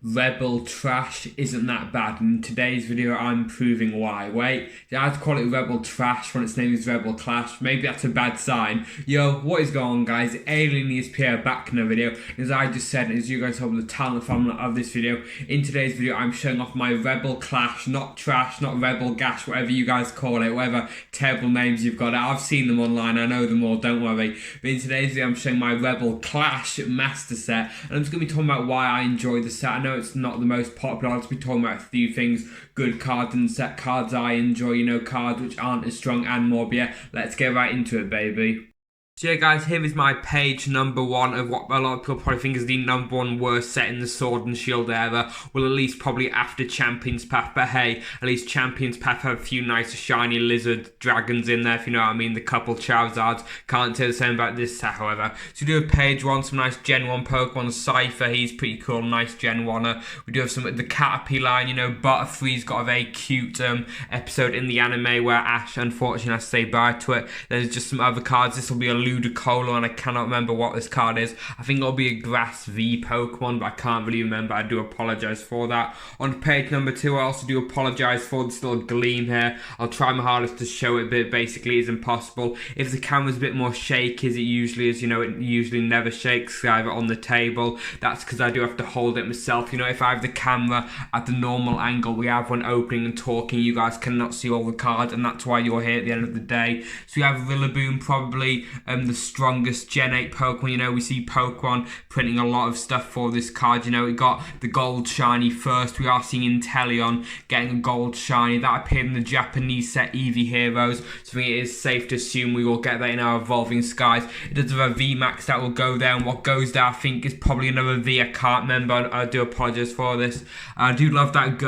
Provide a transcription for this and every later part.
Rebel trash isn't that bad. In today's video, I'm proving why. Wait, I'd call it Rebel trash when its name is Rebel Clash. Maybe that's a bad sign. Yo, what is going on, guys? Alien ESP are back in a video. As I just said, as you guys saw the talent formula of this video, in today's video, I'm showing off my Rebel Clash, not trash, not Rebel Gash, whatever you guys call it, whatever terrible names you've got. I've seen them online, I know them all, don't worry. But in today's video, I'm showing my Rebel Clash master set, and I'm just going to be talking about why I enjoy the set. I know it's not the most popular. I'll just be talking about a few things, good cards and set cards I enjoy, cards which aren't as strong and more. But yeah, let's get right into it, baby. So yeah guys, here is my page number 1 of what a lot of people probably think is the number 1 worst set in the Sword and Shield era. Well, at least probably after Champions Path, but hey, at least Champions Path have a few nice shiny lizard dragons in there, if you know what I mean, the couple Charizards. Can't say the same about this set, however. So we do have page 1, some nice Gen 1 Pokemon. Cypher, he's pretty cool, nice Gen 1er. We do have some the Caterpie line, Butterfree's got a very cute episode in the anime where Ash unfortunately has to say bye to it. There's just some other cards. This will be a Ludicolo, and I cannot remember what this card is. I think it'll be a Grass V Pokemon, but I can't really remember. I do apologise for that. On page number 2, I also do apologise for this little gleam here. I'll try my hardest to show it, but it basically is impossible. If the camera's a bit more shaky as it usually is, it usually never shakes either on the table. That's because I do have to hold it myself. If I have the camera at the normal angle we have when opening and talking, you guys cannot see all the cards, and that's why you're here at the end of the day. So we have Rillaboom, probably the strongest Gen 8 Pokemon. We see Pokemon printing a lot of stuff for this card. We got the gold shiny first. We are seeing Inteleon getting a gold shiny. That appeared in the Japanese set Eevee Heroes, so I think it is safe to assume we will get that in our Evolving Skies. It does have a VMAX that will go there, and what goes there I think is probably another V. I can't remember. I do apologise for this. I do love that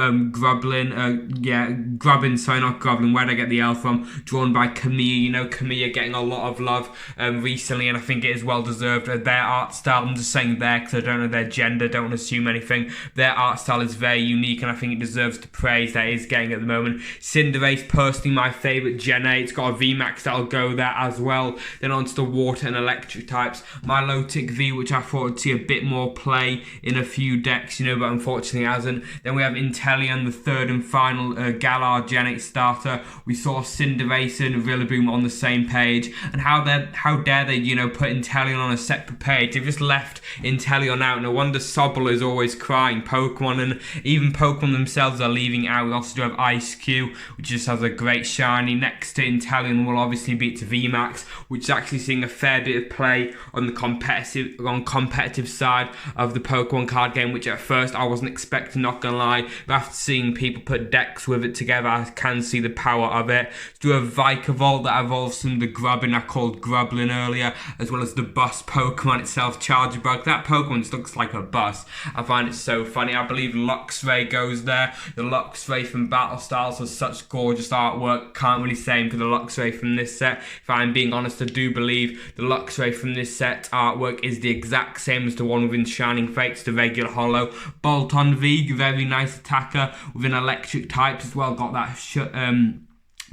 Grubbin, sorry, not Grublin, where did I get the L from? Drawn by Kamiya. Kamiya getting a lot of love recently, and I think it is well deserved. Their art style, I'm just saying there because I don't know their gender, don't assume anything. Their art style is very unique, and I think it deserves the praise that it is getting at the moment. Cinderace, personally my favourite Gen 8. It's got a VMAX that'll go there as well. Then onto the water and electric types. Milotic V, which I thought would see a bit more play in a few decks, but unfortunately hasn't. Then we have Inteleon, the third and final Galar Gen 8 starter. We saw Cinderace and Rillaboom on the same page, and how dare they, put Inteleon on a separate page. They've just left Inteleon out. No wonder Sobble is always crying. Pokemon and even Pokemon themselves are leaving out. We also do have Ice Cube, which just has a great shiny. Next to Inteleon will obviously be its VMAX, which is actually seeing a fair bit of play on the competitive side of the Pokemon card game, which at first I wasn't expecting, not gonna lie. But after seeing people put decks with it together, I can see the power of it. Do a Vikavolt that evolves from the Grubbin I called Grublin earlier, as well as the bus Pokemon itself, Chargebug. That Pokemon just looks like a bus. I find it so funny. I believe Luxray goes there. The Luxray from Battle Styles has such gorgeous artwork. Can't really say him for the Luxray from this set. If I'm being honest, I do believe the Luxray from this set artwork is the exact same as the one within Shining Fates, the regular holo. Bolton V, very nice attacker within electric types as well. Got that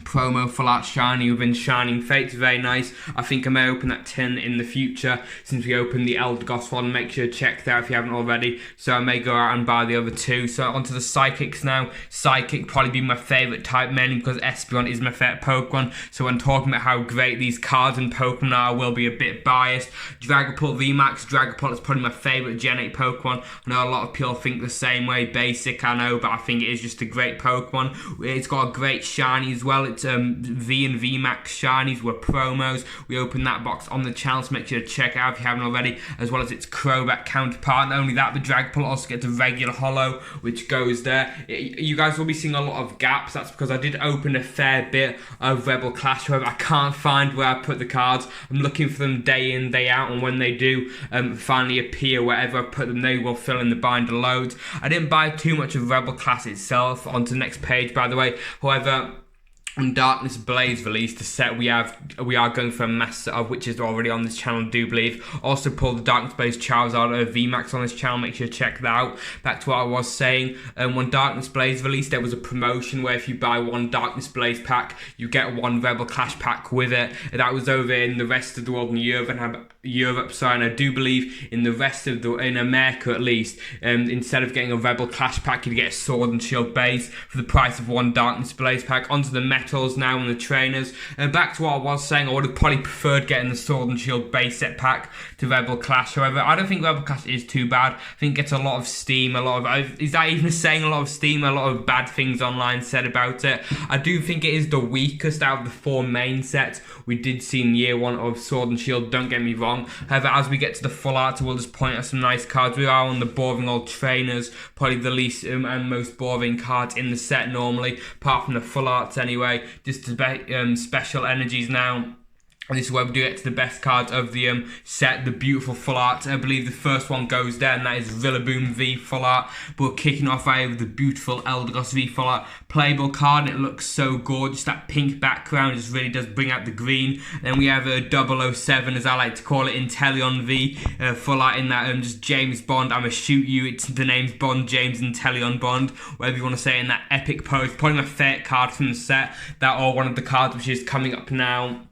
promo for that shiny within Shining Fates, very nice. I think I may open that tin in the future since we opened the Eldegoss one. Make sure to check that if you haven't already, so I may go out and buy the other two. So onto the Psychics now. Psychic probably be my favourite type, mainly because Espeon is my favourite Pokemon, so when talking about how great these cards and Pokemon are, I will be a bit biased. Dragapult VMAX. Dragapult is probably my favourite Gen 8 Pokemon. I know a lot of people think the same way, basic I know, but I think it is just a great Pokemon. It's got a great shiny as well. It's V and VMAX shinies were promos. We opened that box on the channel, so make sure to check it out if you haven't already, as well as its Crobat counterpart. Not only that, the Dragapult also gets a regular holo, which goes there. You guys will be seeing a lot of gaps. That's because I did open a fair bit of Rebel Clash, however I can't find where I put the cards. I'm looking for them day in, day out, and when they do finally appear wherever I put them, they will fill in the binder loads. I didn't buy too much of Rebel Clash itself. On to the next page, by the way. However, On Darkness Blaze release, the set we are going for a mass set of, which is already on this channel, I do believe. Also pulled the Darkness Blaze Charizard VMAX on this channel, make sure to check that out. Back to what I was saying, when Darkness Blaze released, there was a promotion where if you buy one Darkness Blaze pack, you get one Rebel Clash pack with it. That was over in the rest of the world in Europe, and I do believe in the rest of in America at least, instead of getting a Rebel Clash pack, you'd get a Sword and Shield base for the price of one Darkness Blaze pack. Onto the metals now and the trainers. Back to what I was saying, I would have probably preferred getting the Sword and Shield base set pack to Rebel Clash. However, I don't think Rebel Clash is too bad. I think it gets a lot of steam, is that even saying a lot of steam, a lot of bad things online said about it. I do think it is the weakest out of the 4 main sets we did see in year 1 of Sword and Shield, don't get me wrong. However, as we get to the full art, we'll just point out some nice cards. We are on the boring old trainers, probably the least and most boring cards in the set normally, apart from the full arts anyway. Just special energies now. And this is where we do get to the best cards of the set, the beautiful full art. I believe the first one goes there, and that is Rillaboom V full art. But we're kicking off right with the beautiful Eldegoss V full art. Playable card, and it looks so gorgeous. That pink background just really does bring out the green. Then we have a 007, as I like to call it, Inteleon V full art in that just James Bond, I'ma shoot you. It's the name's Bond, James Inteleon Bond, whatever you want to say, in that epic pose. Probably my favourite card from the set. That or one of the cards which is coming up now.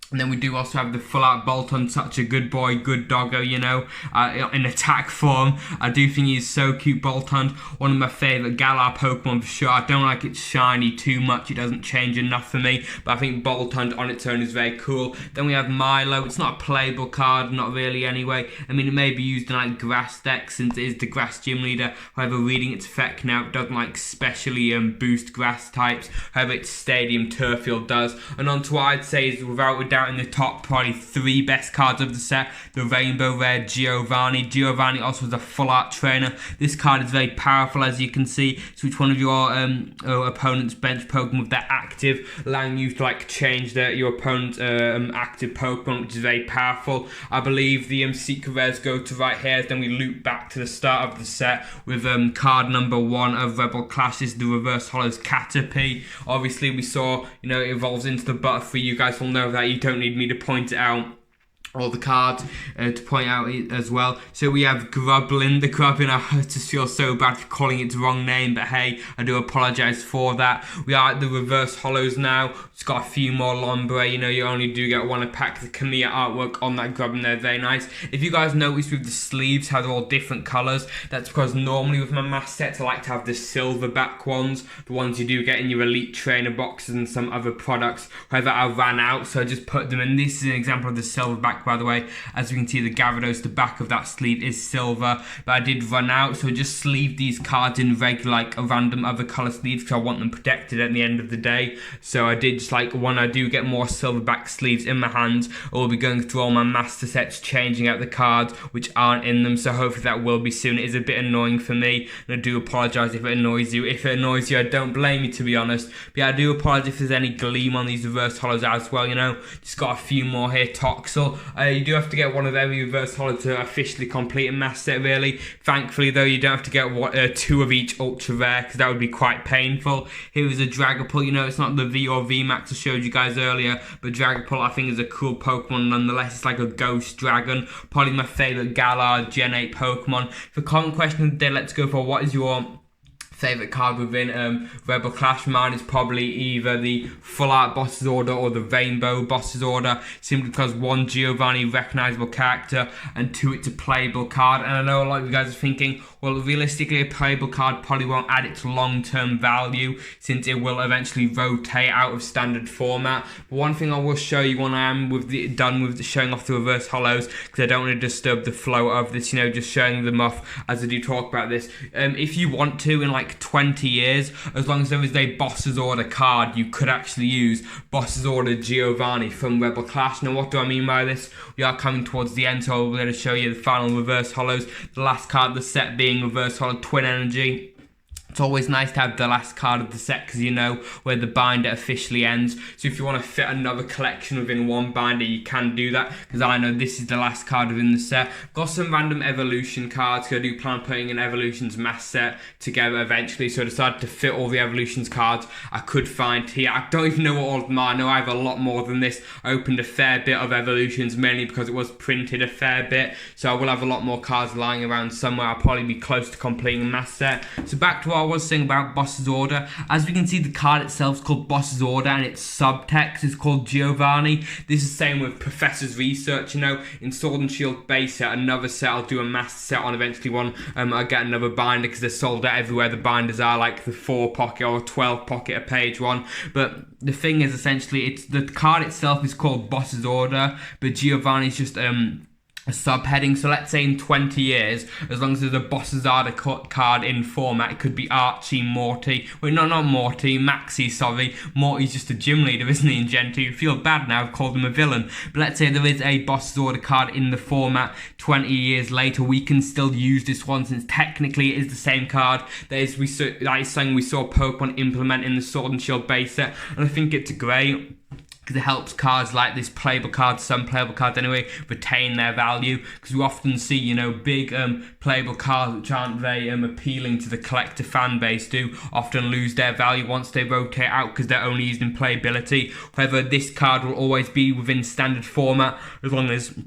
And then we do also have the full art Bolton, such a good boy, good doggo, you know, in attack form. I do think he's so cute, Bolton. One of my favourite Galar Pokemon for sure. I don't like it shiny too much, it doesn't change enough for me. But I think Bolton on its own is very cool. Then we have Milo. It's not a playable card, not really anyway. I mean, it may be used in like grass decks since it is the grass gym leader. However, reading its effect now, it doesn't like specially boost grass types. However, its Stadium Turffield does. And on to what I'd say is, without a doubt, in the top probably 3 best cards of the set, the Rainbow Rare Giovanni. Giovanni also is a full art trainer. This card is very powerful, as you can see. Switch one of your opponent's bench Pokemon with that active, allowing you to like change your opponent's active Pokemon, which is very powerful. I believe the secret rares go to right here, then we loop back to the start of the set with card number 1 of Rebel Clash. This is the Reverse Hollows Caterpie. Obviously we saw, you know, it evolves into the Butterfree. You guys will know that, you don't need me to point it out. All the cards to point out as well. So we have Grublin. The Grublin, I just feel so bad for calling it the wrong name, but hey, I do apologise for that. We are at the Reverse Hollows now. It's got a few more Lombre. You know, you only do get 1 a pack. The Kamiya artwork on that Grublin there, very nice. If you guys notice with the sleeves how they're all different colours, that's because normally with my mass sets I like to have the silver back ones, the ones you do get in your Elite Trainer boxes and some other products. However, I ran out, so I just put them in. This is an example of the silver back, by the way. As you can see, the Gyarados, the back of that sleeve is silver, but I did run out, so just sleeve these cards in regular, like a random other colour sleeves, because I want them protected at the end of the day. So I did just like, when I do get more silver back sleeves in my hands, I will be going through all my master sets, changing out the cards which aren't in them, so hopefully that will be soon. It is a bit annoying for me, and I do apologise if it annoys you. If it annoys you, I don't blame you, to be honest. But yeah, I do apologise if there's any gleam on these Reverse Hollows as well, you know. Just got a few more here. Toxel, you do have to get one of every Reverse Hollow to officially complete a mass set, really. Thankfully though, you don't have to get 2 of each ultra rare, because that would be quite painful. Here is a Dragapult. You know, it's not the V or V Max I showed you guys earlier, but Dragapult I think is a cool Pokemon nonetheless. It's like a ghost dragon, probably my favourite Galar Gen 8 Pokemon. For common question of the day, let's go for what is your favourite card within Rebel Clash. Mine is probably either the Full Art Boss's Order or the Rainbow Boss's Order, simply because 1, Giovanni, recognisable character, and 2, it's a playable card. And I know a lot of you guys are thinking, well, realistically, a playable card probably won't add its long-term value, since it will eventually rotate out of standard format. But one thing I will show you when I am done with showing off the Reverse Hollows, because I don't want to disturb the flow of this, you know, just showing them off as I do talk about this. If you want to, in like 20 years, as long as there is a Boss's Order card, you could actually use Boss's Order Giovanni from Rebel Clash. Now, what do I mean by this? We are coming towards the end, so we're going to show you the final Reverse Hollows. The last card of the set being Reverse Hollow Twin Energy. It's always nice to have the last card of the set because you know where the binder officially ends. So if you want to fit another collection within one binder, you can do that because I know this is the last card within the set. Got some random evolution cards because I do plan on putting an evolutions mass set together eventually. So I decided to fit all the evolutions cards I could find here. I don't even know what all of them are. I know I have a lot more than this. I opened a fair bit of evolutions mainly because it was printed a fair bit. So I will have a lot more cards lying around somewhere. I'll probably be close to completing a mass set. So back to what I was saying about Boss's Order. As we can see, the card itself is called Boss's Order and its subtext is called Giovanni. This is the same with Professor's Research, you know, in Sword and Shield base set, another set I'll do a master set on eventually one. I'll get another binder because they're sold out everywhere the binders are, like the 4 pocket or 12 pocket a page one. But the thing is, essentially, it's the card itself is called Boss's Order, but Giovanni's just a subheading. So let's say in 20 years, as long as there's a Boss's Order card in format, it could be Archie, Morty. Wait, no, not Morty, Maxie, sorry. Morty's just a gym leader, isn't he, in Gen 2? You feel bad now, I've called him a villain. But let's say there is a Boss's Order card in the format 20 years later, we can still use this one since technically it is the same card. That is something we saw Pokemon implement in the Sword and Shield base set, and I think it's great. Because it helps cards like this, playable cards, some playable cards anyway, retain their value. Because we often see, you know, big playable cards which aren't very appealing to the collector fan base do often lose their value once they rotate out because they're only used in playability. However, this card will always be within standard format as long as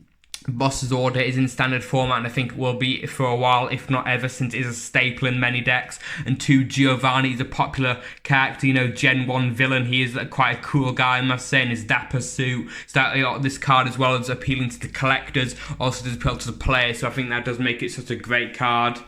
Boss's Order is in standard format, and I think it will be for a while, if not ever, since it is a staple in many decks. And 2, Giovanni is a popular character, you know, Gen 1 villain. He is quite a cool guy, I must say, in his dapper suit. So that, you know, this card, as well as appealing to the collectors, also does appeal to the players, so I think that does make it such a great card.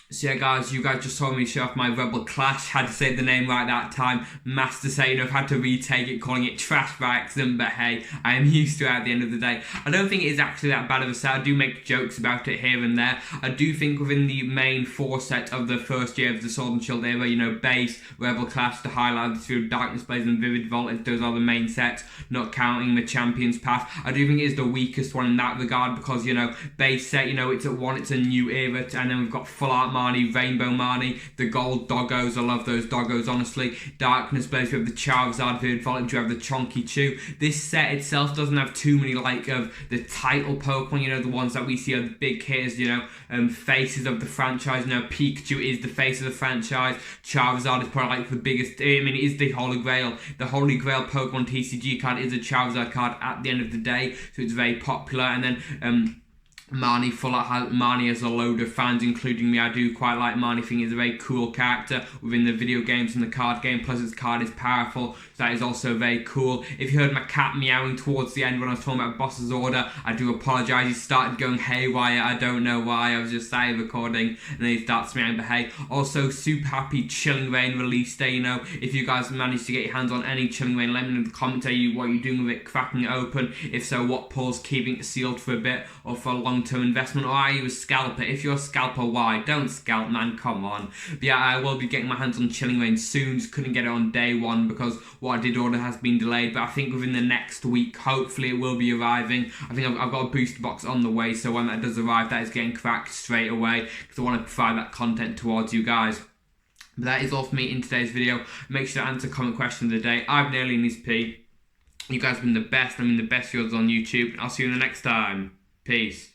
So yeah, guys, you guys just saw me show off my Rebel Clash. Had to say the name right that time. Master say, you know, I've had to retake it, calling it trash by accident, but hey, I am used to it at the end of the day. I don't think it is actually that bad of a set. I do make jokes about it here and there. I do think within the main 4 set of the first year of the Sword and Shield era, you know, Base, Rebel Clash, the Highlight, through Darkness Blaze and Vivid Voltage, those are the main sets, not counting the Champions Path. I do think it is the weakest one in that regard because, you know, Base set, you know, it's a new era, and then we've got Full Art Marnie, Rainbow Marnie, the gold doggos, I love those doggos, honestly. Darkness Blaze, we have the Charizard, Vivid Voltage, we have the Chonky Chew. This set itself doesn't have too many, like, of the title Pokemon, you know, the ones that we see are the big hitters, you know, faces of the franchise. You know, Pikachu is the face of the franchise. Charizard is probably, like, the biggest, I mean, it is the Holy Grail. The Holy Grail Pokemon TCG card is a Charizard card at the end of the day, so it's very popular. And then, Marnie has a load of fans, including me. I do quite like Marnie. I think he's a very cool character within the video games and the card game. Plus, his card is powerful, so that is also very cool. If you heard my cat meowing towards the end when I was talking about Boss's Order, I do apologise. He started going haywire. I don't know why. I was just side recording, and then he starts meowing. But hey, also super happy Chilling Reign release day. You know, if you guys managed to get your hands on any Chilling Reign, let me know in the comments what you're doing with it, cracking it open. If so, what pulls, keeping it sealed for a bit or for a long-term investment, or are you a scalper? If you're a scalper, why? Don't scalp, man, come on. But yeah, I will be getting my hands on Chilling Reign soon. Just couldn't get it on day one because what I did order has been delayed, but I think within the next week, hopefully it will be arriving. I think I've got a booster box on the way, so when that does arrive, that is getting cracked straight away because I want to provide that content towards you guys. But that is all for me in today's video. Make sure to answer comment question of the day. I've been Alien ESP. You guys have been the best. I mean, the best viewers on YouTube. I'll see you in the next time. Peace.